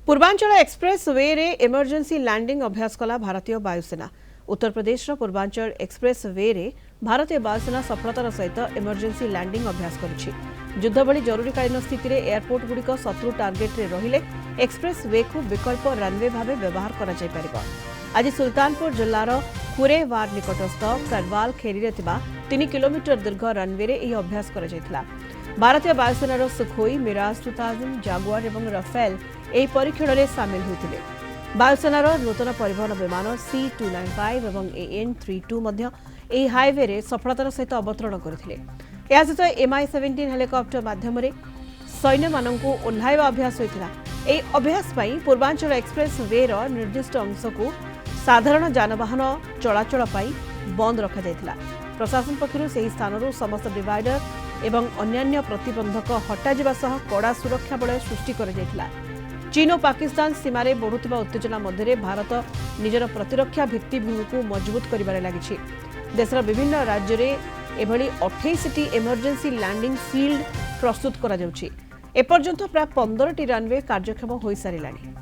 Purvanchal express way रे emergency landing अभ्यास कला भारतीय वायुसेना। उत्तर प्रदेश पूर्वांचल एक्सप्रेस वे रे भारतीय वायुसेना सफलतार सहित इमरजेंसी लैंडिंग अभ्यास करुछि। युद्ध भली जरूरीकालीन स्थिति रे एयरपोर्ट गुड़िक शत्रु टार्गेट रे रहिले एक्सप्रेस वे को विकल्प रनवे भाव व्यवहार करा जाय परिबो। आज सुल्तानपुर जिल्लार कुरेवार निकटस्थ करवाल खेरी रे 3 किलोमीटर दीर्घ रनवे रे यह अभ्यास करा जायथिला। भारतीय वायुसेनार सुखोई, मिराज 2000, जागुआर और रफेल यह परीक्षण में सामिल होते। वायुसेनार नूतन परिवहन विमान C295 और AN32 यह हाईवे रे सफलतार सहित अवतरण करते। या सहित MI-17 हेलिकप्टर माध्यम सैन्य मानक ओह्लाइवा अभ्यास होता। यह अभ्यास पूर्वांचल एक्सप्रेस वे निर्दिष्ट अंश को साधारण जानवाहन चलाचल बंद रखा जायथिला। प्रशासन पक्षरु सेही स्थानरू समस्त डिवाइडर एवं अन्यान्य प्रतिबंधक हटाଯିबा सह कड़ा सुरक्षा बलय सृष्टि कर जायथिला। चीन और पाकिस्तान सीमार बढ़ुवा उत्तेजना मध्य भारत निजर प्रतिरक्षा भित्तिभूमि को मजबूत करिबारे लागिछि। देशर विभिन्न राज्य में एभली 28टी इमरजेंसी लैंडिंग फील्ड प्रस्तुत करा जाउछि। एपर्यंत प्राय 15टी रनवे कार्यक्षम होई सारिलानि।